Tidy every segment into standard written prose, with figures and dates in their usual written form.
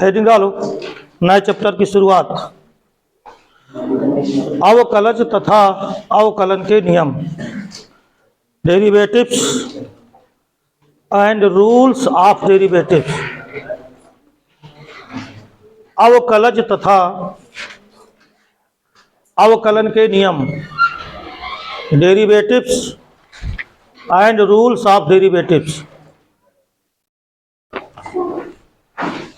Heading डालो, नए chapter की शुरुआत। अवकलज तथा अवकलन के नियम, derivatives and rules of derivatives. अवकलज तथा अवकलन के नियम, derivatives and rules of derivatives.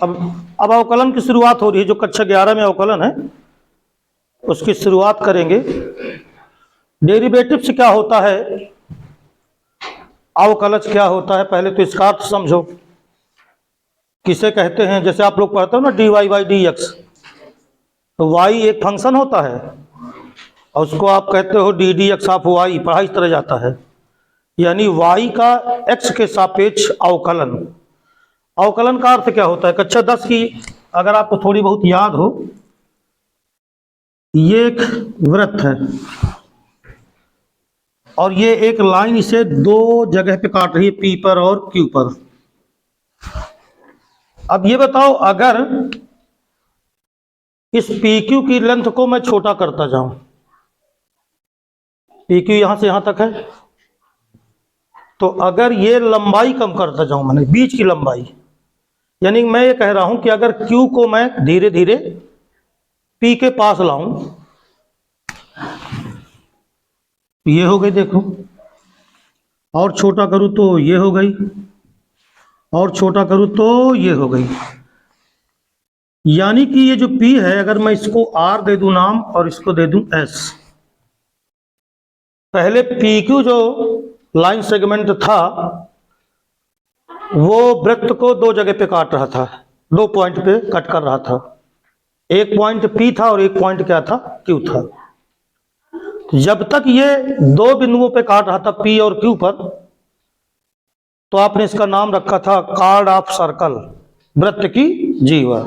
अब अवकलन की शुरुआत हो रही है। जो कक्षा 11 में अवकलन है उसकी शुरुआत करेंगे। डेरिवेटिव्स क्या होता है, अवकलज क्या होता है, पहले तो इसका अर्थ समझो। किसे कहते हैं? जैसे आप लोग पढ़ते हो ना dy बाई डी एक्स, तो y एक फंक्शन होता है और उसको आप कहते हो D D X of Y. पढ़ा इस तरह जाता है, यानी y का x के सापेक्ष अवकलन। अवकलन का अर्थ क्या होता है? कक्षा 10 की अगर आपको थोड़ी बहुत याद हो, ये एक वृत्त है और ये एक लाइन इसे दो जगह पे काट रही है, P पर और Q पर। अब ये बताओ, अगर इस PQ की लेंथ को मैं छोटा करता जाऊं, PQ यहां से यहां तक है, तो अगर ये लंबाई कम करता जाऊं, मैंने बीच की लंबाई, यानी मैं ये कह रहा हूं कि अगर Q को मैं धीरे धीरे P के पास लाऊं, ये हो गई देखो, और छोटा करूं तो ये हो गई, और छोटा करूं तो ये हो गई। यानी कि ये जो P है, अगर मैं इसको R दे दूं नाम और इसको दे दूं S, पहले PQ जो लाइन सेगमेंट था वो वृत्त को दो जगह पे काट रहा था, दो पॉइंट पे कट कर रहा था। एक पॉइंट P था और एक पॉइंट क्या था? Q था। जब तक ये दो बिंदुओं पे काट रहा था, P और Q पर, तो आपने इसका नाम रखा था कार्ड ऑफ सर्कल, वृत्त की जीवा।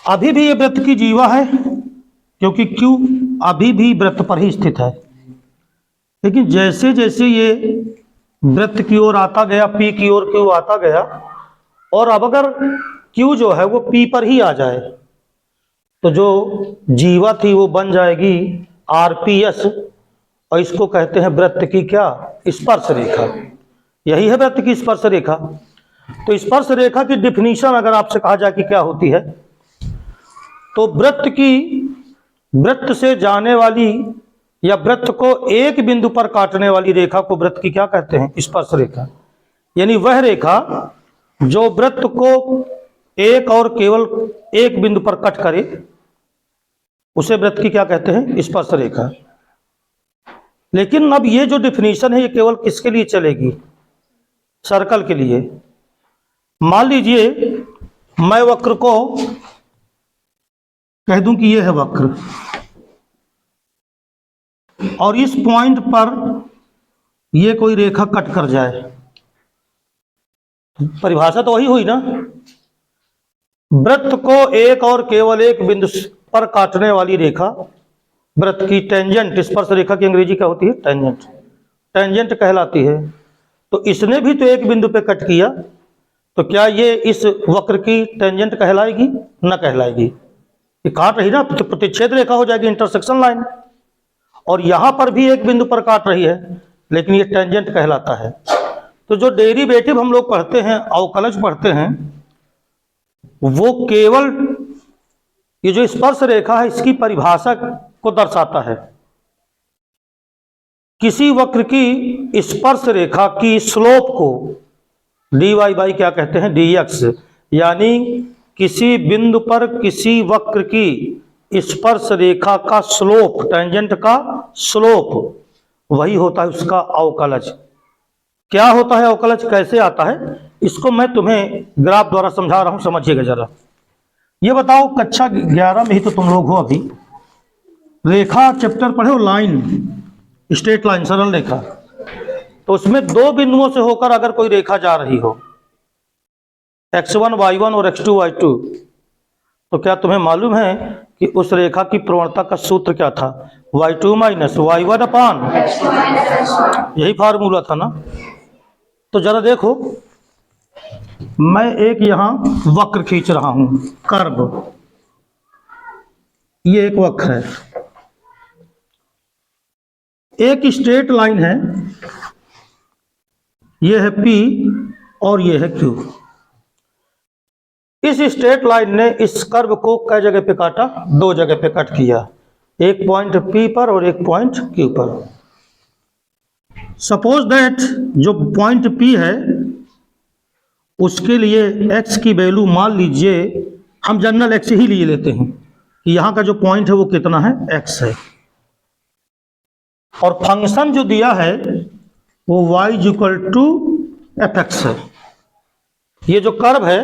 अभी भी ये वृत्त की जीवा है क्योंकि Q अभी भी वृत्त पर ही स्थित है, लेकिन जैसे जैसे ये वृत्त की ओर आता गया, P की ओर Q आता गया, और अब अगर Q जो है वो P पर ही आ जाए तो जो जीवा थी वो बन जाएगी RPS, और इसको कहते हैं वृत्त की क्या? स्पर्श रेखा। यही है वृत्त की स्पर्श रेखा। तो स्पर्श रेखा की डिफिनीशन अगर आपसे कहा जाए कि क्या होती है, तो वृत्त से जाने वाली या वृत्त को एक बिंदु पर काटने वाली रेखा को वृत्त की क्या कहते हैं? स्पर्श रेखा। यानी वह रेखा जो वृत्त को एक और केवल एक बिंदु पर कट करे, उसे वृत्त की क्या कहते हैं? स्पर्श रेखा। लेकिन अब ये जो डिफिनीशन है ये केवल किसके लिए चलेगी? सर्कल के लिए। मान लीजिए मैं वक्र को कह दूं कि ये है वक्र, और इस पॉइंट पर ये कोई रेखा कट कर जाए, परिभाषा तो वही हुई ना, वृत्त को एक और केवल एक बिंदु पर काटने वाली रेखा वृत्त की टेंजेंट, स्पर्श रेखा की अंग्रेजी क्या होती है? टेंजेंट। टेंजेंट कहलाती है। तो इसने भी तो एक बिंदु पे कट किया, तो क्या ये इस वक्र की टेंजेंट कहलाएगी? न कहलाएगी। ये काट रही ना, तो प्रतिच्छेद रेखा हो जाएगी, इंटरसेक्शन लाइन। और यहां पर भी एक बिंदु पर काट रही है, लेकिन ये टेंजेंट कहलाता है। तो जो डेरिवेटिव हम लोग पढ़ते हैं, अवकलज पढ़ते हैं, वो केवल ये जो स्पर्श रेखा है इसकी परिभाषा को दर्शाता है। किसी वक्र की स्पर्श रेखा की स्लोप को dy बाई क्या कहते हैं? dx। यानी किसी बिंदु पर किसी वक्र की स्पर्श रेखा का स्लोप, टेंजेंट का स्लोप, वही होता है उसका अवकलज। क्या होता है अवकलज, कैसे आता है, इसको मैं तुम्हें ग्राफ द्वारा समझा रहा हूं, समझिएगा जरा। ये बताओ, कक्षा 11 में ही तो तुम लोग हो अभी, रेखा चैप्टर पढ़े हो, लाइन, स्ट्रेट लाइन, सरल रेखा। तो उसमें दो बिंदुओं से होकर अगर कोई रेखा जा रही हो, x1 y1 और x2 y2, तो क्या तुम्हें मालूम है कि उस रेखा की प्रवणता का सूत्र क्या था? y2 माइनस y1 अपान, यही फार्मूला था ना। तो जरा देखो, मैं एक यहां वक्र खींच रहा हूं, कर्व, ये एक वक्र है, एक स्ट्रेट लाइन है, ये है P और ये है Q। इस स्ट्रेट लाइन ने इस कर्व को कई जगह पे काटा, 2 जगह पे कट किया, एक पॉइंट P पर और एक पॉइंट Q पर। सपोज दैट जो पॉइंट P है उसके लिए x की वैल्यू मान लीजिए, हम जनरल x ही लिए लेते हैं कि यहाँ का जो पॉइंट है वो कितना है, x है, और फंक्शन जो दिया है वो y = fx है। ये जो कर्व है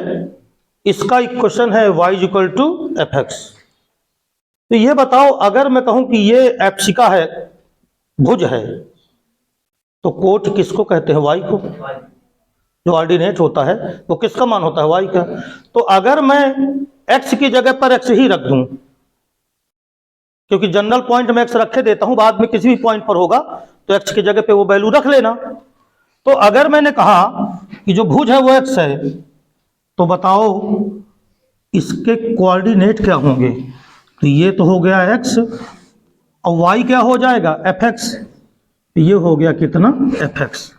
इसका इक्वेशन है y = fx। तो ये बताओ, अगर मैं कहूं कि ये एप्सिका है, भुज है, तो कोट किसको कहते हैं, y को। जो ऑर्डिनेट होता है वो किसका मान होता है, y का। तो अगर मैं x की जगह पर x ही रख दूं, क्योंकि जनरल पॉइंट में x रखे देता हूं, बाद में किसी भी पॉइंट पर होगा तो x की जगह पे वो वैल्यू रख लेना। तो अगर मैंने कहा कि जो भुज है वो x है, तो बताओ इसके कोऑर्डिनेट क्या होंगे। तो ये तो हो गया x, और y क्या हो जाएगा, fx। ये हो गया कितना, fx।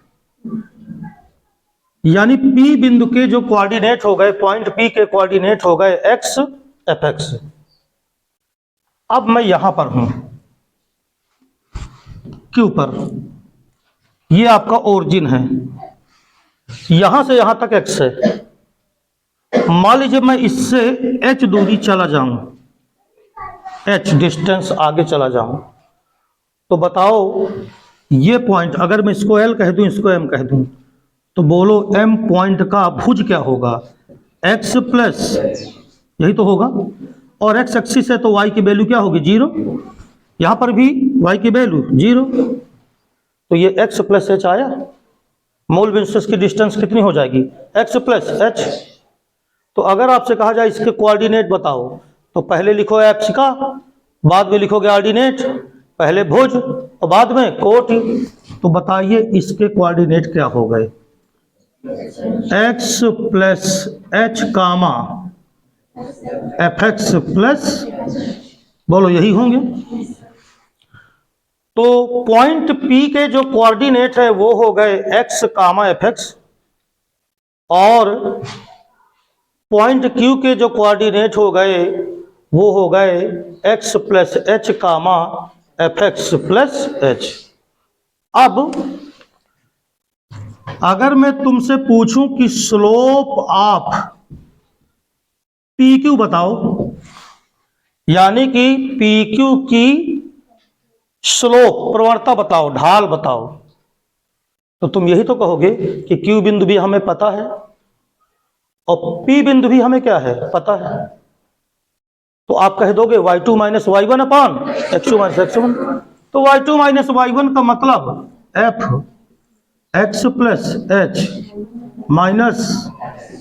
यानी P बिंदु के जो कोऑर्डिनेट हो गए, पॉइंट P के कोऑर्डिनेट हो गए x, fx। अब मैं यहां पर हूं Q पर, ये आपका ओरिजिन है, यहां से यहां तक x है। मान लीजिए मैं इससे h दूरी चला जाऊं, h डिस्टेंस आगे चला जाऊं, तो बताओ ये पॉइंट, अगर मैं इसको L कह दूं, इसको M कह दूं, तो बोलो M पॉइंट का भुज क्या होगा, x प्लस, यही तो होगा, और x एक्सिस है तो y की वैल्यू क्या होगी, 0। यहां पर भी y की वैल्यू 0। तो ये x प्लस h आया। मूल बिंदु की डिस्टेंस कितनी हो जाएगी, x प्लस h। तो अगर आपसे कहा जाए इसके कोऑर्डिनेट बताओ, तो पहले लिखो एप्सिका, बाद में लिखोगे ऑर्डिनेट, पहले भुज और बाद में कोट। तो बताइए इसके कोऑर्डिनेट क्या हो गए, x प्लस h कामा fx प्लस, बोलो यही होंगे। तो पॉइंट P के जो कोऑर्डिनेट है वो हो गए x कामा fx, और पॉइंट Q के जो कोऑर्डिनेट हो गए वो हो गए x प्लस h कामा fx प्लस h। अब अगर मैं तुमसे पूछूं कि स्लोप ऑफ PQ बताओ, यानी कि PQ की स्लोप, प्रवणता बताओ, ढाल बताओ, तो तुम यही तो कहोगे कि Q बिंदु भी हमें पता है और P बिंदु भी हमें क्या है, पता है। तो आप कह दोगे y2 माइनस y1 अपान x2 माइनस x1। तो y2 माइनस y1 का मतलब f x plus h minus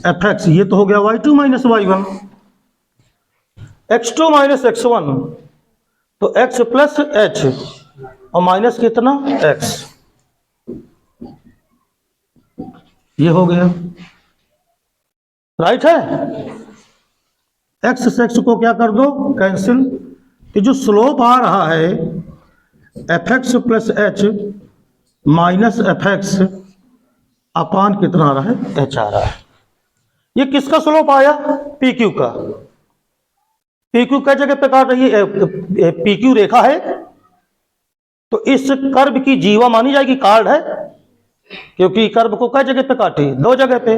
fx, ये तो हो गया y2 minus y1। x2 minus x1, तो x प्लस h और माइनस कितना, x, ये हो गया, राइट है। x से x को क्या कर दो, कैंसिल। ये जो स्लोप आ रहा है fx plus h minus fx अपान कितना आ रहा है, h आ रहा है। ये किसका स्लोप आया, PQ का। PQ कई जगह पे काट रही है, PQ रेखा है, तो इस कर्व की जीवा मानी जाएगी, कार्ड है, क्योंकि कर्व को कई जगह पे काटी, 2 जगह पे।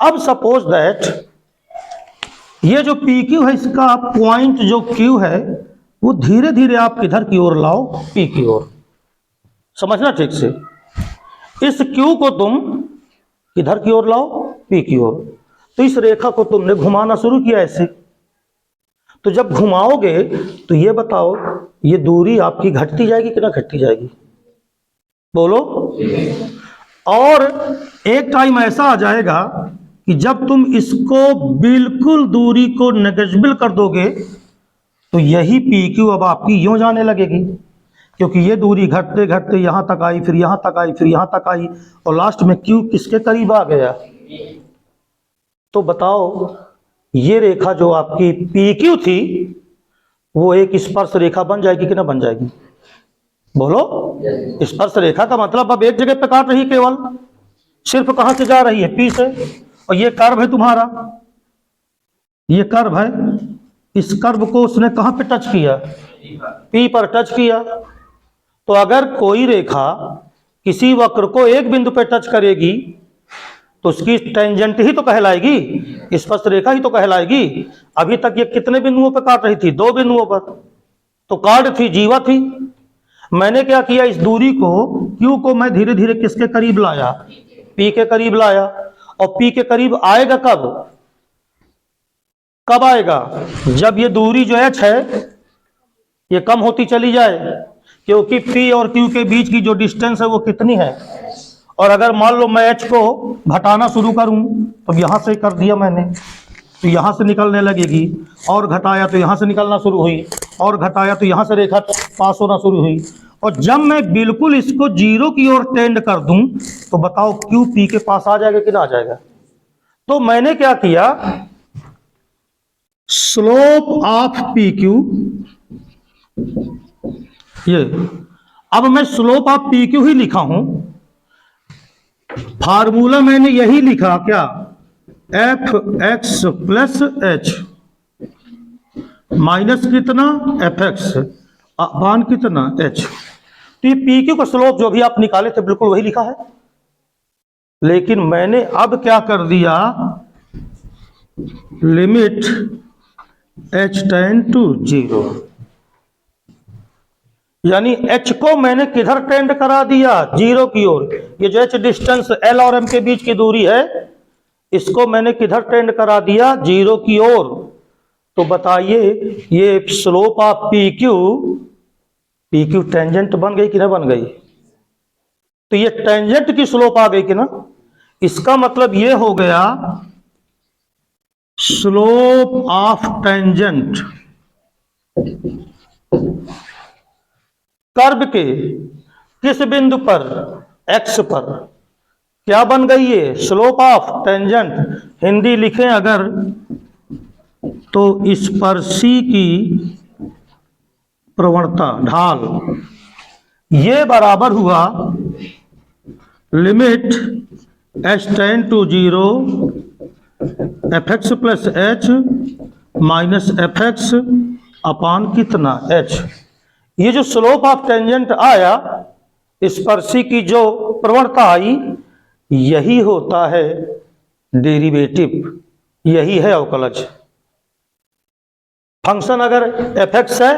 अब सपोज दैट ये जो PQ है, इसका पॉइंट जो Q है वो धीरे धीरे आप किधर की ओर लाओ, P की ओर। समझना ठीक से, इस Q को तुम किधर की ओर लाओ, P की ओर। तो इस रेखा को तुमने घुमाना शुरू किया ऐसे। तो जब घुमाओगे तो ये बताओ, ये दूरी आपकी घटती जाएगी कि ना घटती जाएगी, बोलो। और एक टाइम ऐसा आ जाएगा कि जब तुम इसको बिल्कुल दूरी को नेग्लिजिबल कर दोगे, तो यही पी क्यू अब आपकी यूं जाने लगेगी, क्योंकि ये दूरी घटते घटते यहाँ तक आई, फिर यहाँ तक आई, फिर यहाँ तक आई, और लास्ट में क्यू किसके करीब आ गया। तो बताओ ये रेखा जो आपकी पी क्यू थी वो एक स्पर्श रेखा बन जाएगी कि ना बन जाएगी? बोलो। स्पर्श रेखा का मतलब अब एक जगह पे काट रही है, केवल सिर्फ कहां से जा रही है? पी से। और ये कर्व है तुम्हारा, ये कर्व है, इस कर्व को उसने कहां पे टच किया? पी पर टच किया। तो अगर कोई रेखा किसी वक्र को एक बिंदु पे टच करेगी तो उसकी टेंजेंट ही तो कहलाएगी, स्पर्श रेखा ही तो कहलाएगी। अभी तक ये कितने बिंदुओं पे काट रही थी? 2 बिंदुओं पर। तो कार्ड थी, जीवा थी। मैंने क्या किया, इस दूरी को क्यू को मैं धीरे धीरे किसके करीब लाया? पी के करीब लाया। और पी के करीब आएगा कब? कब आएगा? जब ये दूरी जो एच है ये कम होती चली जाए, क्योंकि पी और क्यू के बीच की जो डिस्टेंस है वो कितनी है। और अगर मान लो मैं एच को घटाना शुरू करूं, तो यहां से कर दिया मैंने, तो यहां से निकलने लगेगी, और घटाया तो यहां से निकलना शुरू हुई, और घटाया तो यहां से रेखा पास होना शुरू हुई। और जब मैं बिल्कुल इसको जीरो की ओर टेंड कर दूं तो बताओ क्यू पी के पास आ जाएगा कि ना आ जाएगा? तो मैंने क्या किया, स्लोप ऑफ पी क्यू, ये अब मैं स्लोप ऑफ पी क्यू ही लिखा हूं। फार्मूला मैंने यही लिखा, क्या? F X plus H minus कितना? एफ एक्स अपान कितना? एच। तो ये पी क्यू का स्लोप जो भी आप निकाले थे बिल्कुल वही लिखा है, लेकिन मैंने अब क्या कर दिया, लिमिट एच टेंड टू 0, यानी एच को मैंने किधर टेंड करा दिया? 0 की ओर। ये जो एच डिस्टेंस एल और एम के बीच की दूरी है इसको मैंने किधर टेंड करा दिया? 0 की ओर। तो बताइए ये slope of P Q tangent बन गई कि ना बन गई? तो ये टेंजेंट की स्लोप आ गई कि ना? इसका मतलब ये हो गया स्लोप ऑफ टेंजेंट कर्व के किस बिंदु पर? एक्स पर। क्या बन गई ये? Slope of tangent. हिंदी लिखें अगर तो स्पर्शी की प्रवणता, ढाल। ये बराबर हुआ limit H tend to 0 F X plus H minus F X upon कितना? एच। ये जो स्लोप ऑफ टेंजेंट आया, स्पर्शी की जो प्रवणता आई, यही होता है डेरिवेटिव, यही है अवकलज। फंक्शन अगर एफ एक्स है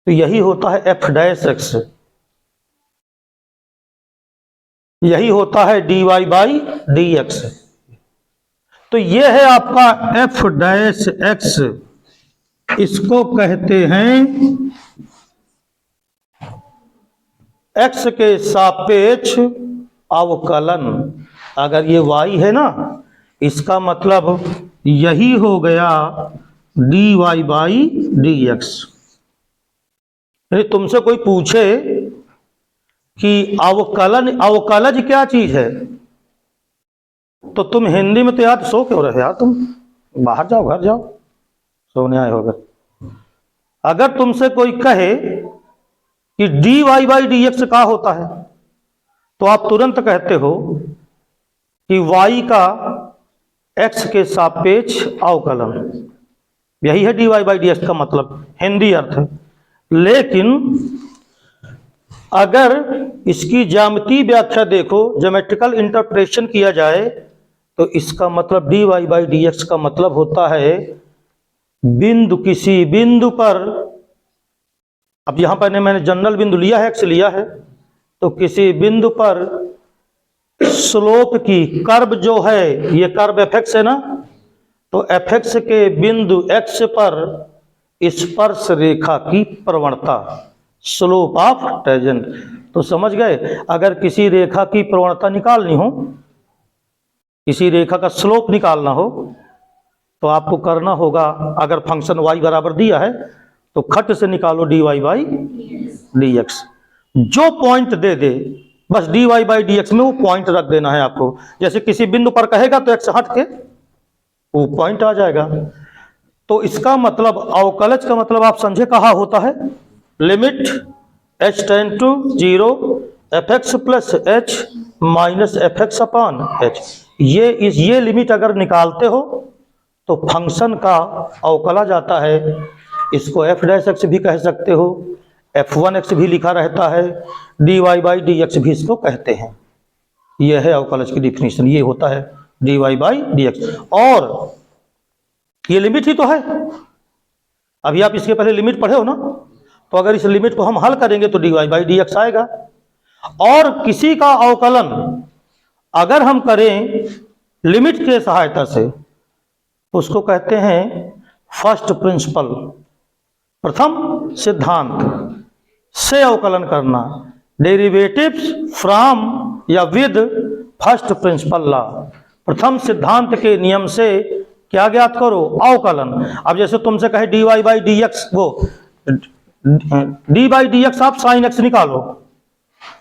तो यही होता है एफ डैश एक्स, यही होता है D Y by D X. तो ये है आपका एफ डैश एक्स, इसको कहते हैं एक्स के सापेक्ष अवकलन। अगर ये y है ना, इसका मतलब यही हो गया D Y by D X. तुमसे कोई पूछे कि अवकलज क्या चीज है, तो तुम हिंदी में तो यार सो क्यों रहे यार? तुम बाहर जाओ, घर जाओ, सोने आए होगा। अगर तुमसे कोई कहे कि D Y by D X क्या होता है, तो आप तुरंत कहते हो कि y का x के सापेक्ष अवकलन, यही है D Y by D X का मतलब, हिंदी अर्थ है। लेकिन अगर इसकी ज्यामितीय व्याख्या देखो, ज्योमेट्रिकल इंटरप्रिटेशन किया जाए, तो इसका मतलब D Y by D X का मतलब होता है बिंदु, किसी बिंदु पर, अब यहां पर मैंने जनरल बिंदु लिया है, एक्स लिया है, तो किसी बिंदु पर स्लोप की, कर्व जो है ये कर्व एफ एक्स है ना, तो एफ एक्स के बिंदु एक्स पर स्पर्श रेखा की प्रवणता, स्लोप ऑफ टेंजेंट। तो समझ गए, अगर किसी रेखा की प्रवणता निकालनी हो, किसी रेखा का स्लोप निकालना हो, तो आपको करना होगा, अगर फंक्शन y बराबर दिया है तो खट से निकालो dy बाई dx। जो पॉइंट दे दे बस dy बाई dx में वो पॉइंट रख देना है आपको। जैसे किसी बिंदु पर कहेगा तो x हट के वो पॉइंट आ जाएगा। तो इसका मतलब अवकलज का मतलब आप समझे कहा होता है, limit h tend to 0 fx plus h minus fx upon h। ये लिमिट अगर निकालते हो तो फंक्शन का अवकलज आता है। इसको f डैश x भी कह सकते हो, f1x भी लिखा रहता है, dy बाई dx भी इसको कहते हैं। यह है अवकलज की डिफिनीशन, ये होता है dy बाई dx। और ये लिमिट ही तो है, अभी आप इसके पहले लिमिट पढ़े हो ना, तो अगर इस लिमिट को हम हल करेंगे तो dy बाई dx आएगा। और किसी का अवकलन अगर हम करें लिमिट के सहायता से उसको कहते हैं फर्स्ट प्रिंसिपल, प्रथम सिद्धांत से अवकलन करना, डेरिवेटिव्स फ्रॉम या विद फर्स्ट प्रिंसिपल लॉ। प्रथम सिद्धांत के नियम से क्या ज्ञात करो, अवकलन। अब जैसे तुमसे कहे dy बाई dx, वो d बाई dx आप साइन x निकालो,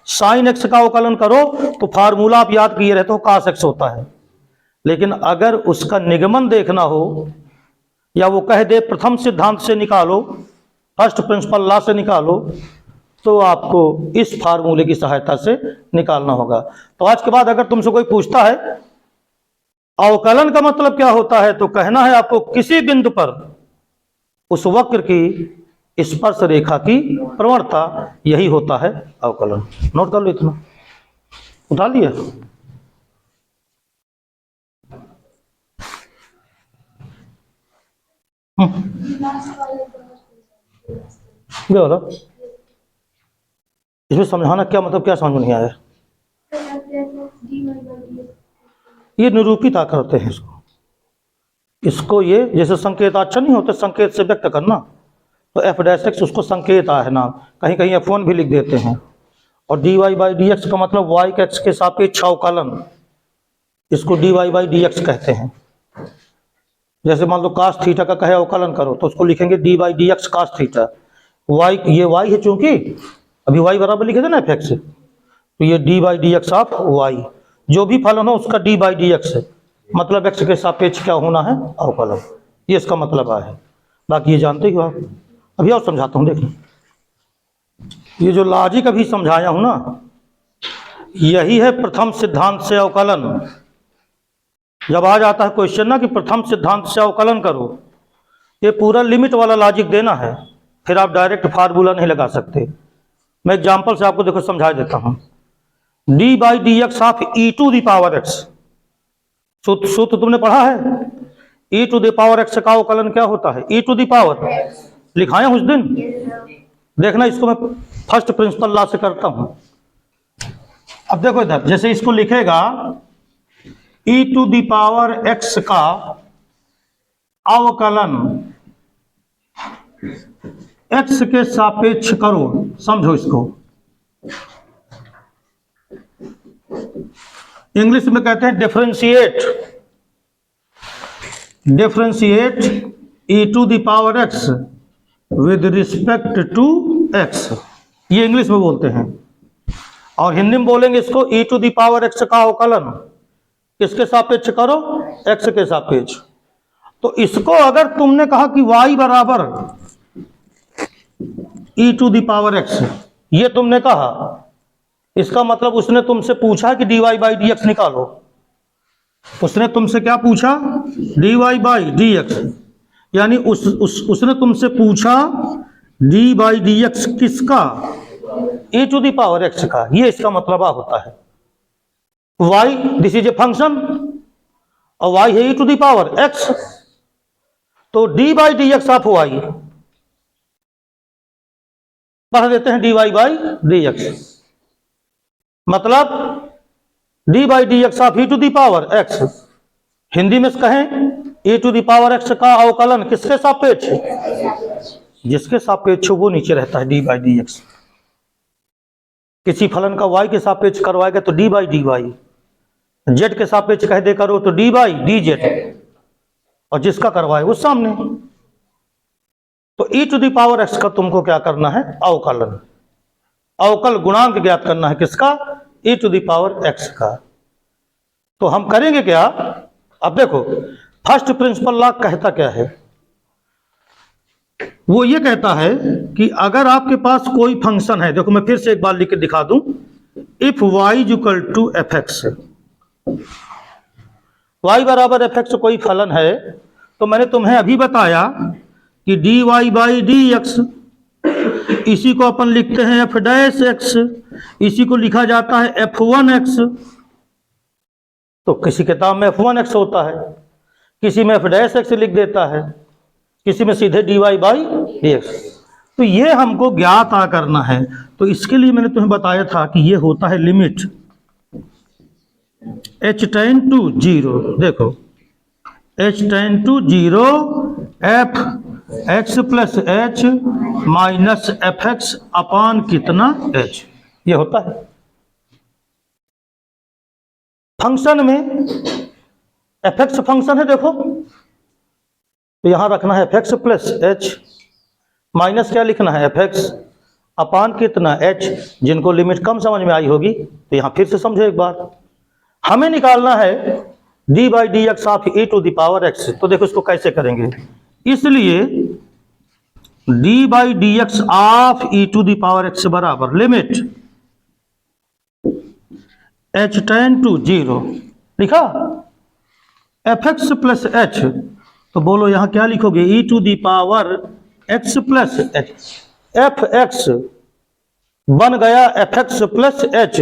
साइन x का अवकलन करो तो फार्मूला आप याद किए रहते हो cos x होता है। लेकिन अगर उसका निगमन देखना हो या वो कह दे प्रथम सिद्धांत से निकालो, फर्स्ट प्रिंसिपल लॉ से निकालो, तो आपको इस फार्मूले की सहायता से निकालना होगा। तो आज के बाद अगर तुमसे कोई पूछता है अवकलन का मतलब क्या होता है, तो कहना है आपको किसी बिंदु पर उस वक्र की स्पर्श रेखा की प्रवणता, यही होता है अवकलन। नोट कर लो, इतना उठा लिया। इसमें समझाना क्या मतलब, क्या समझ में नहीं आया? ये निरूपित करते हैं इसको ये जैसे संकेताक्षर नहीं होते, संकेत से व्यक्त करना, तो एफ डैश एक्स उसको संकेत है ना, कहीं कहीं f1 भी लिख देते हैं। और dy बाई dx का मतलब y के x के सापेक्ष अवकलन, इसको dy बाई dx कहते हैं। जैसे मान लो कास थीटा का कहे अवकलन करो तो उसको लिखेंगे D by dx cos theta. y, ये y है, चूंकि अभी y बराबर लिखे थे ना fx, तो ये D by dx of y, जो भी फलन हो उसका डी बाई dx है, मतलब x के सापेक्ष क्या होना है, अवकलन। ये इसका मतलब है। बाकी ये जानते ही हो आप। अभी और समझाता हूँ, देखिए ये जो लॉजिक अभी समझाया हूं ना, यही है प्रथम सिद्धांत से अवकलन। जब आ जाता है क्वेश्चन ना कि प्रथम सिद्धांत से अवकलन करो, ये पूरा लिमिट वाला लॉजिक देना है, फिर आप डायरेक्ट फार्मूला नहीं लगा सकते। मैं एग्जांपल से आपको देखो समझा देता हूं। D by D X of E to the power X, सूत्र तुमने पढ़ा है, E to the power X का अवकलन क्या होता है, ई टू द पावर, लिखाया उस दिन। देखना इसको मैं फर्स्ट प्रिंसिपल लॉ से करता हूं। अब देखो इधर, जैसे इसको लिखेगा ई टू द पावर एक्स का अवकलन एक्स के सापेक्ष करो, समझो इसको। इंग्लिश में कहते हैं differentiate, differentiate E to the power X with respect to X, ये इंग्लिश में बोलते हैं। और हिंदी में बोलेंगे इसको E to the power X का अवकलन किसके सापेक्ष करो, एक्स के सापेक्ष। तो इसको अगर तुमने कहा कि y बराबर E to the power x, ये तुमने कहा, इसका मतलब उसने तुमसे पूछा कि dy बाई डी एक्स निकालो। उसने तुमसे क्या पूछा, dy बाई डी एक्स, यानी उसने तुमसे पूछा dy बाई डी एक्स किसका, E to the power X का। ये इसका मतलब होता है। y this is a function और y है E to the power x, तो D by D X of y पढ़ देते हैं dy बाई डी एक्स, मतलब D by D X of E to the power x। Hindi में कहें E to the power x का अवकलन किसके सापेक्ष, जिसके सापेक्ष वो नीचे रहता है डी बाई डी एक्स। किसी फलन का y के सापेक्ष करवाएगा तो D by D Y, Z के सापेक्ष कह दे करो तो डी बाई डी जेड, और जिसका करवाए वो सामने। तो e to the power x का तुमको क्या करना है, अवकलन, अवकल गुणांक ज्ञात करना है किसका, e to the power x का। तो हम करेंगे क्या, अब देखो फर्स्ट प्रिंसिपल लॉ कहता क्या है, वो ये कहता है कि अगर आपके पास कोई फंक्शन है, देखो मैं फिर से एक बार लिख के दिखा दूं, if y equal to F X, y बराबर एफ एक्स कोई फलन है, तो मैंने तुम्हें अभी बताया कि dy बाई डी एक्स, इसी को अपन लिखते हैं एफ डैश एक्स, इसी को लिखा जाता है f1x। तो किसी किताब में f1x होता है, किसी में f डैश एक्स लिख देता है, किसी में सीधे dy बाई डी एक्स। तो ये हमको ज्ञात आ करना है। तो इसके लिए मैंने तुम्हें बताया था कि ये होता है लिमिट h टेंड टू 0, देखो h tend to 0 F X plus H minus F X upon कितना h, ये होता है। फंक्शन में एफ एक्स फंक्शन है, देखो तो यहां रखना है F X plus H minus क्या लिखना है एफ एक्स अपान कितना h, जिनको लिमिट कम समझ में आई होगी तो यहां फिर से समझो एक बार। हमें निकालना है D by D X of e to the power x। तो देखो इसको कैसे करेंगे, इसलिए D by D X of e to the power x बराबर लिमिट h टेंड टू 0, लिखा एफ एक्स प्लस एच। तो बोलो यहां क्या लिखोगे, e to the power x plus H, F X बन गया एफ एक्स प्लस एच,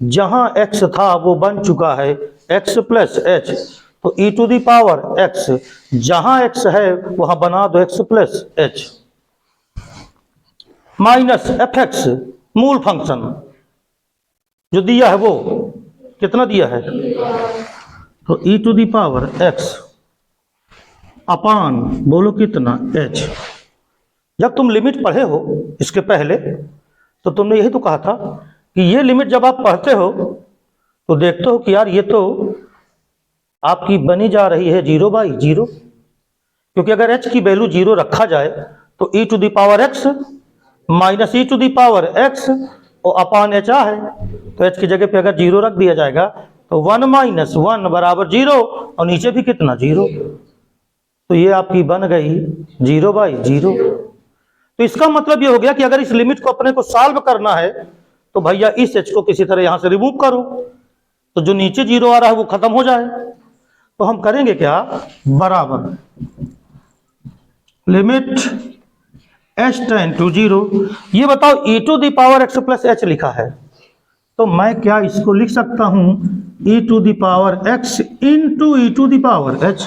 जहां x था वो बन चुका है x प्लस एच। तो e to the power x, जहां x है वहां बना दो x plus H minus F X मूल फंक्शन जो दिया है वो कितना दिया है, तो e to the power x upon बोलो कितना h। जब तुम लिमिट पढ़े हो इसके पहले तो तुमने यही तो कहा था कि ये लिमिट जब आप पढ़ते हो तो देखते हो कि यार ये तो आपकी बनी जा रही है 0 बाई 0, क्योंकि अगर h की वैल्यू 0 रखा जाए तो e to the power x minus e to the power x और अपान h है, तो h की जगह पे अगर 0 रख दिया जाएगा तो 1 माइनस 1 बराबर 0 और नीचे भी कितना 0, तो ये आपकी बन गई 0 बाई 0। तो इसका मतलब ये हो गया कि अगर इस लिमिट को अपने को सॉल्व करना है तो भैया इस h को किसी तरह यहां से रिमूव करो, तो जो नीचे 0 आ रहा है वो खत्म हो जाए। तो हम करेंगे क्या, बराबर लिमिट h टेंड टू 0। ये बताओ e to the power x plus H लिखा है, तो मैं क्या इसको लिख सकता हूं e to the power x into e to the power h।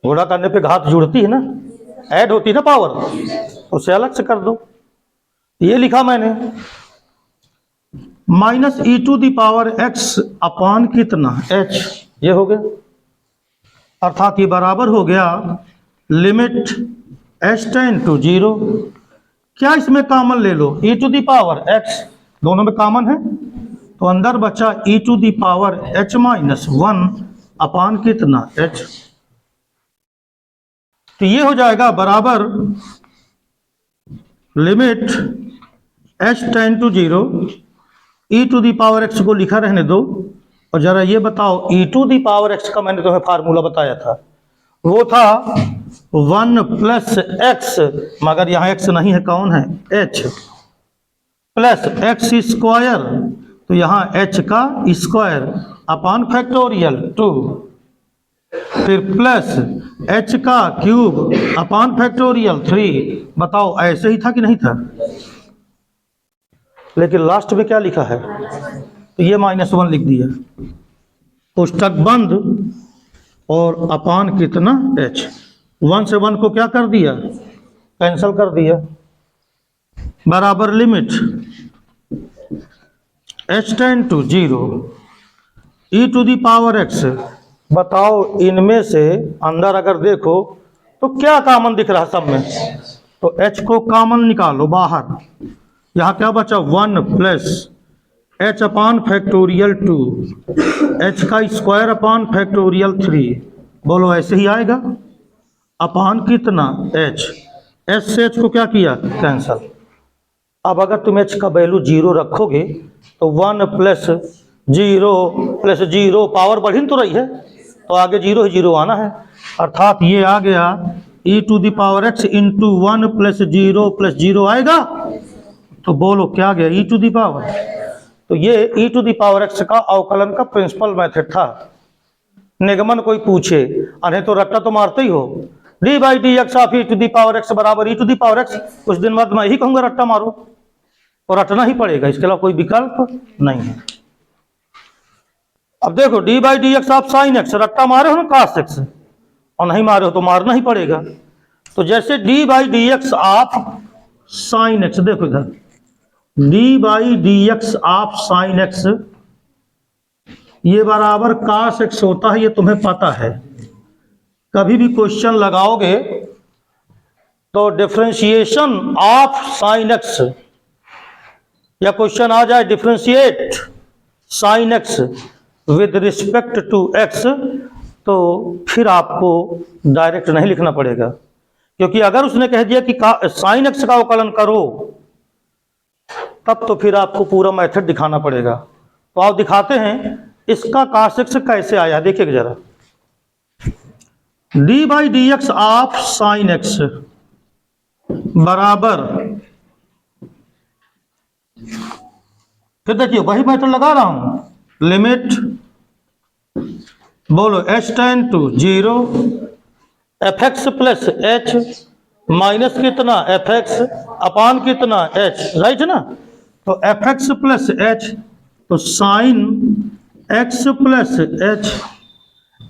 गुणा करने पे घात जुड़ती है ना, ऐड होती है ना पावर, उसे अलग से कर दो। ये लिखा मैंने minus e to the power x upon कितना h, ये हो गया, अर्थात ये बराबर हो गया लिमिट h टेंड टू 0। क्या इसमें कॉमन ले लो, e to the power x दोनों में कॉमन है, तो अंदर बचा e to the power h minus 1 upon कितना h। तो ये हो जाएगा बराबर limit h tend to 0, e to the power x को लिखा रहने दो, और जरा ये बताओ e to the power x का मैंने तुम्हें फार्मूला बताया था, वो था 1 प्लस x, मगर यहाँ x नहीं है, कौन है h, प्लस x स्क्वायर, तो यहाँ h का स्क्वायर अपान फैक्टोरियल 2, फिर प्लस h का क्यूब अपान फैक्टोरियल 3। बताओ ऐसे ही था कि नहीं था, लेकिन लास्ट में क्या लिखा है, तो ये -1 लिख दिया, पुस्तक बंद और अपान कितना h, 1 से 1 को क्या कर दिया, कैंसिल कर दिया, बराबर limit h tend to 0 e to the power x। बताओ इनमें से अंदर अगर देखो तो क्या कॉमन दिख रहा है सब में, तो h को कॉमन निकालो बाहर, यहाँ क्या बचा 1 प्लस h अपान फैक्टोरियल 2, h का स्क्वायर अपान फैक्टोरियल 3, बोलो ऐसे ही आएगा, अपान कितना h, एच से एच को क्या किया कैंसल। अब अगर तुम h का वैल्यू 0 रखोगे तो 1 प्लस जीरो पावर बढ़ ही तो रही है, तो आगे 0 ही 0 आना है, अर्थात ये आ गया e to the power x into 1 plus zero आएगा। तो बोलो क्या आ गया e टू द पावर। तो ये e to the power x का अवकलन का प्रिंसिपल मेथड था। निगमन कोई पूछे अरे तो रट्टा तो मारते ही हो, D by D X of E to the power X बराबर E to the power X, कुछ दिन बाद मैं ही कहूंगा रट्टा मारो, और रटना ही पड़ेगा, इसके अलावा कोई विकल्प नहीं है। अब देखो D by D X of sine x, रट्टा मारे हो ना कास एक्स, और नहीं मारे हो तो मारना ही पड़ेगा। तो जैसे D by D X of sine x, देखो इधर D by D X of sine x ये बराबर कास एक्स होता है, ये तुम्हें पता है। कभी भी क्वेश्चन लगाओगे तो डिफरेंशिएशन ऑफ साइन एक्स, या क्वेश्चन आ जाए differentiate sine X with respect to X, तो फिर आपको डायरेक्ट नहीं लिखना पड़ेगा, क्योंकि अगर उसने कह दिया कि साइन एक्स का अवकलन करो, तब तो फिर आपको पूरा मेथड दिखाना पड़ेगा। तो आप दिखाते हैं इसका cos x कैसे आया, देखिए जरा। D by D X of sine x बराबर, फिर देखिए वही मेथड लगा रहा हूं, लिमिट बोलो h tend to 0 F X plus H minus कितना एफ एक्स अपान कितना h, राइट ना। तो एफ एक्स प्लस एच, तो sine X plus H,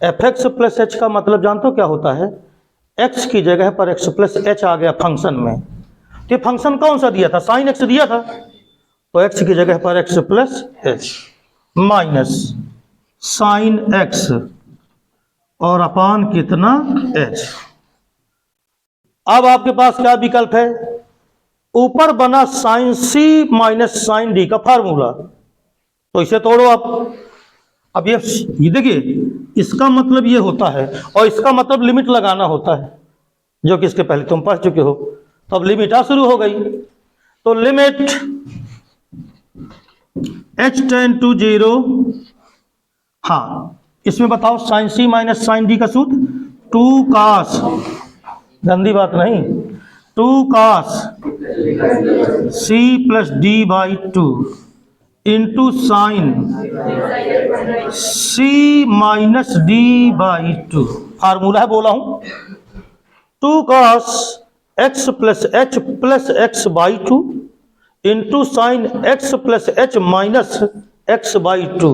F X plus H का मतलब जानते हो क्या होता है, एक्स की जगह पर एक्स प्लस एच आ गया फंक्शन में। तो फंक्शन कौन सा दिया था, साइन एक्स दिया था, तो एक्स की जगह पर x plus H minus sine x और अपान कितना एच। अब आपके पास क्या विकल्प है, ऊपर बना साइन सी माइनस साइन डी का फार्मूला, तो इसे तोड़ो आप। अब ये देखिए इसका मतलब ये होता है, और इसका मतलब लिमिट लगाना होता है, जो कि इसके पहले तुम पढ़ चुके हो। तो अब लिमिट आ शुरू हो गई, तो लिमिट h टेन टू 0, हाँ इसमें बताओ साइन सी माइनस साइन डी का सूत्र 2 cos, गंदी बात नहीं, 2 cos c plus D by 2 into sign c minus D by 2, formula है बोला हूं, 2 cos x plus x by 2 into sign x plus h minus x by 2,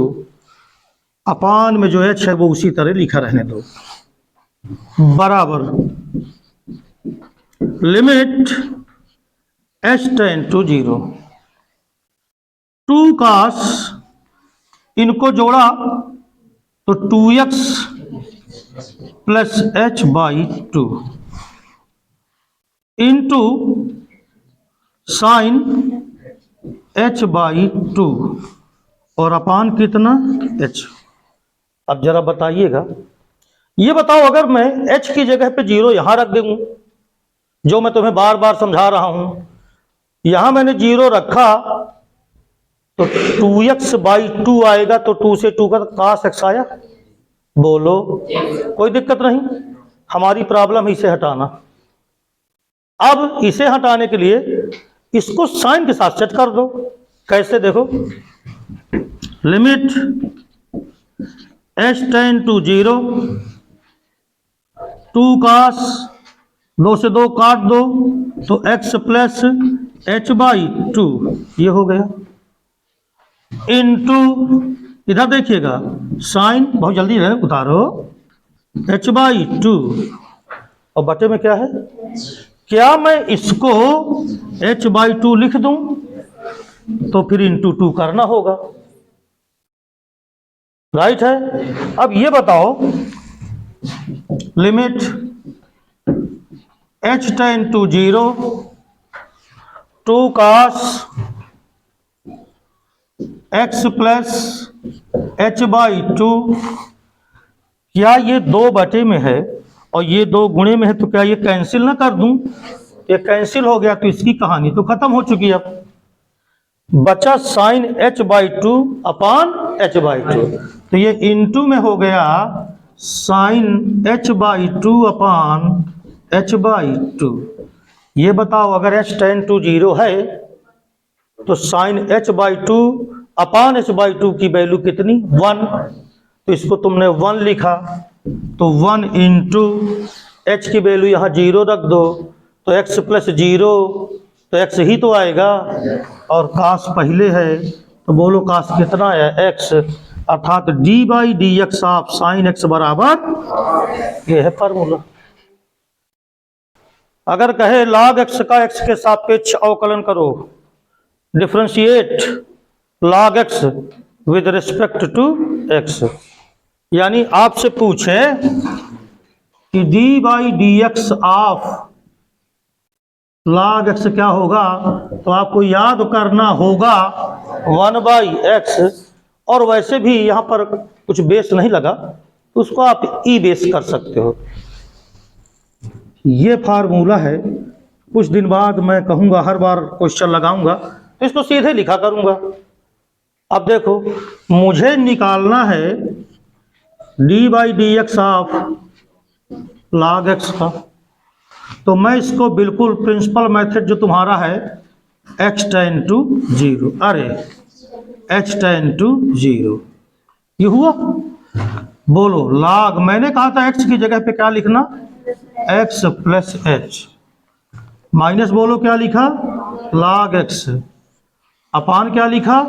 अपान में जो h है वो उसी तरह लिखा रहने दो, बराबर limit h tend to 0, 2 cos, इनको जोड़ा तो 2x plus h by 2 into sine h by 2 और अपान कितना h। अब जरा बताइएगा, ये बताओ अगर मैं h की जगह पे 0 यहां रख दूं, जो मैं तुम्हें बार बार समझा रहा हूं, यहां मैंने 0 रखा तो 2x बाई 2 आएगा, तो 2 से 2 का cos x आया, बोलो कोई दिक्कत नहीं, हमारी प्रॉब्लम इसे हटाना। अब इसे हटाने के लिए इसको साइन के साथ सेट कर दो, कैसे देखो, limit h tend to 0, 2 cos, 2 से 2 काट दो तो x प्लस h बाई 2, ये हो गया, इंटू इधर देखिएगा साइन, बहुत जल्दी है उतारो, h बाई 2 और बटे में क्या है, क्या मैं इसको h बाई 2 लिख दूं, तो फिर इंटू 2 करना होगा, राइट है। अब ये बताओ limit h tend to 0, 2 cos x plus h by 2, क्या ये 2 बटे में है और ये 2 गुणे में है, तो क्या ये कैंसिल ना कर दूं? ये कैंसिल हो गया तो इसकी कहानी तो खत्म हो चुकी है। अब बचा साइन h/2 अपान h/2, तो ये इनटू में हो गया साइन h/2 अपान h/2। ये बताओ अगर h टेंड टू 0 है तो साइन h/2 अपान h/2 की वैल्यू कितनी? 1। तो इसको तुमने 1 लिखा, तो 1 इंटू एच की वैल्यू यहाँ 0 रख दो, तो x प्लस 0 तो x ही तो आएगा, और कास पहले है तो बोलो कास कितना है? x, अर्थात d/dx ऑफ साइन x बराबर, ये है फार्मूला। अगर कहे log x का x के सापेक्ष अवकलन करो, differentiate log x with respect to x, यानी आपसे पूछे कि d/dx ऑफ log x क्या होगा, तो आपको याद करना होगा 1/x, और वैसे भी यहाँ पर कुछ बेस नहीं लगा तो उसको आप ई बेस कर सकते हो। ये फार्मूला है। कुछ दिन बाद मैं कहूँगा, हर बार क्वेश्चन लगाऊंगा तो इसको सीधे लिखा करूँगा। अब देखो, मुझे निकालना है d/dx ऑफ log x का, तो मैं इसको बिल्कुल प्रिंसिपल मेथड जो तुम्हारा है x टेंड टू 0, अरे h टेंड टू 0, ये हुआ। बोलो log, मैंने कहा था x की जगह पे क्या लिखना? x प्लस h, माइनस बोलो क्या लिखा? log x, अपान क्या लिखा?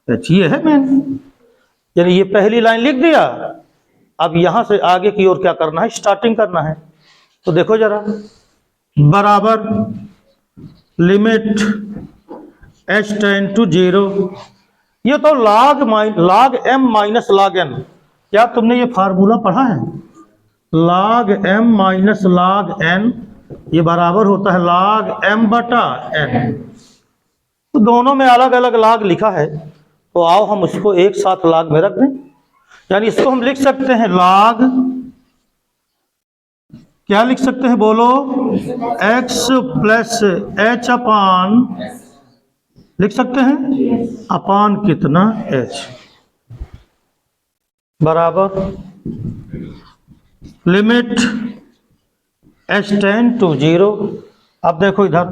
h। ये है मैंने, यानी ये पहली लाइन लिख दिया। अब यहां से आगे की ओर क्या करना है? स्टार्टिंग करना है। तो देखो जरा, बराबर लिमिट h टेंड टू 0, ये तो log m minus log n, क्या तुमने ये फार्मूला पढ़ा है? log m minus log n ये बराबर होता है log m/n। तो दोनों में अलग अलग log लिखा है, तो आओ हम उसको एक साथ log में रख दें। यानी इसको हम लिख सकते हैं log, क्या लिख सकते हैं बोलो? x प्लस h अपान, लिख सकते हैं अपान कितना? h, बराबर लिमिट h टेंड टू 0। अब देखो इधर,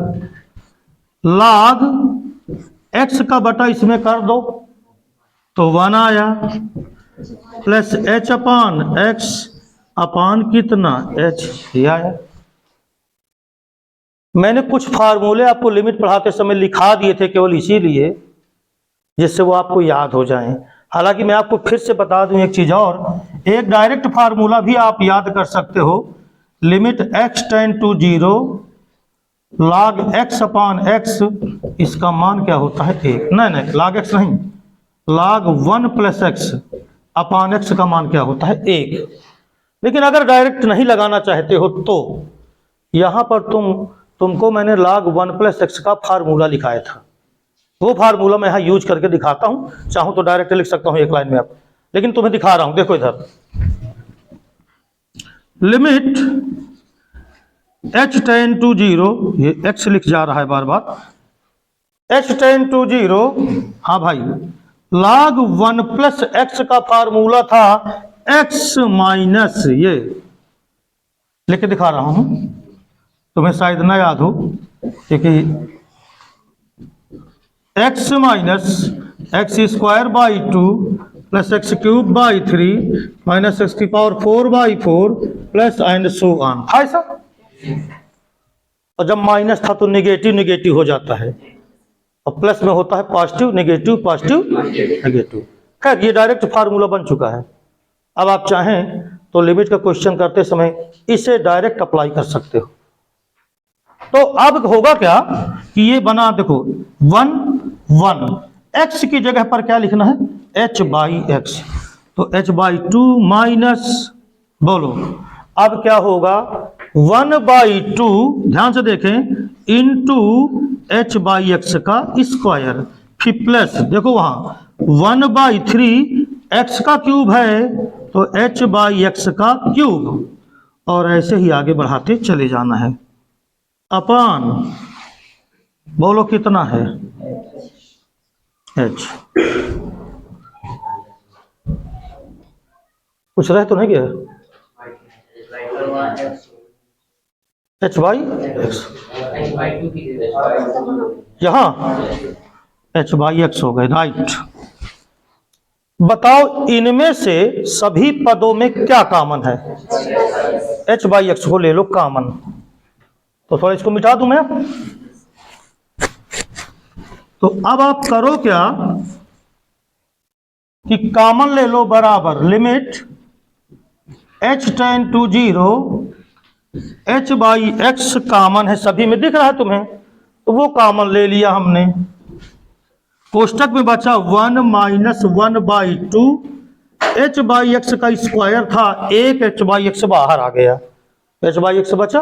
log x का बटा इसमें कर दो तो 1 आया, प्लस h अपान x अपान कितना? h, ये आया। मैंने कुछ फार्मूले आपको लिमिट पढ़ाते समय लिखा दिए थे, केवल इसीलिए जिससे वो आपको याद हो जाएं। हालांकि मैं आपको फिर से बता दूं एक चीज और, एक डायरेक्ट फार्मूला भी आप याद कर सकते हो, limit x tend to 0 log x upon x, इसका मान क्या होता है? 1। नहीं, log x नहीं, log 1 plus x upon x का मान क्या होता है? 1। लेकिन अगर डायरेक्ट नहीं लगाना चाहते हो तो यहां पर तुमको मैंने log 1 प्लस x का फार्मूला लिखाया था, वो फार्मूला मैं यहां यूज करके दिखाता हूं। चाहूं तो डायरेक्ट लिख सकता हूं एक लाइन में, आप, लेकिन तुम्हें दिखा रहा हूं। देखो इधर, लिमिट h टेंड टू 0, ये x लिख जा रहा है बार बार, h टेंड टू 0, हाँ भाई, log 1 प्लस x का फार्मूला था x माइनस, ये लिख के दिखा रहा हूं, तुम्हें शायद ना याद हो, क्योंकि x minus X square by 2 plus X cube by 3 minus X की power 4/4 plus and so on, था ऐसा। और जब माइनस था तो निगेटिव निगेटिव हो जाता है, और प्लस में होता है पॉजिटिव नेगेटिव पॉजिटिव नेगेटिव। खैर ये डायरेक्ट फार्मूला बन चुका है। अब आप चाहें तो लिमिट का क्वेश्चन करते समय इसे डायरेक्ट अप्लाई कर सकते हो। तो अब होगा क्या कि ये बना, देखो 1 1, x की जगह पर क्या लिखना है? h/x, तो h/2 माइनस, बोलो अब क्या होगा? 1/2, ध्यान से देखें, इंटू h/x का स्क्वायर, फिर प्लस, देखो वहां 1/3 x का क्यूब है तो एच बाई एक्स का क्यूब, और ऐसे ही आगे बढ़ाते चले जाना है। अपान, बोलो कितना है, एच। कुछ रह तो नहीं गया, एच बाई एक्स, यहाँ एच बाई एक्स हो गए, राइट। बताओ इनमें से सभी पदों में क्या कॉमन है, एच बाई एक्स को ले लो कॉमन, तो थोड़ा इसको मिटा दूं मैं। तो अब आप करो क्या कि कॉमन ले लो, बराबर limit h tend to 0, H by X common है, सभी में दिख रहा है तुम्हें, तो वो कॉमन ले लिया हमने। कोष्टक में बचा 1 माइनस 1/2, एच बाई एक्स का स्क्वायर था, एक एच बाई एक्स बाहर आ गया, एच बाई एक्स बचा,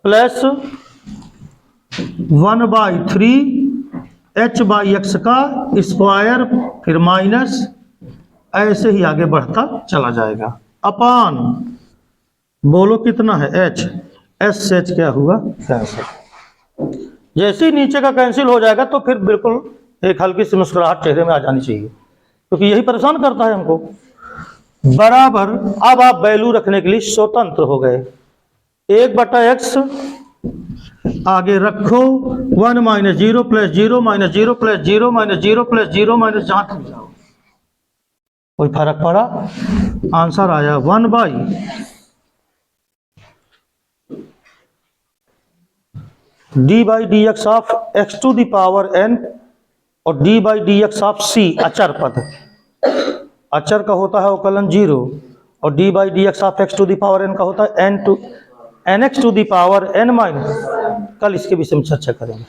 प्लस 1/3 एच बाई एक्स का स्क्वायर, फिर माइनस, ऐसे ही आगे बढ़ता चला जाएगा। अपान, बोलो कितना है, एच, एस एच क्या हुआ, कैंसिल। जैसे ही नीचे का कैंसिल हो जाएगा तो फिर बिल्कुल एक हल्की सी मुस्कुराहट चेहरे में आ जानी चाहिए, क्योंकि यही परेशान करता है हमको। बराबर, अब आप वैल्यू रखने के लिए स्वतंत्र हो गए, 1/x आगे रखो, 1 minus 0 plus 0 minus 0 plus 0 minus 0 plus 0 minus, जहां तक जाओ कोई फर्क पड़ा, आंसर आया 1 by D by D X of X to the power n, और D by D X of C अचर पद, अचर का होता है अवकलन 0, और D by D X of X to the power n का होता है N X to the power n minus. कल इसके विषय में चर्चा करेंगे।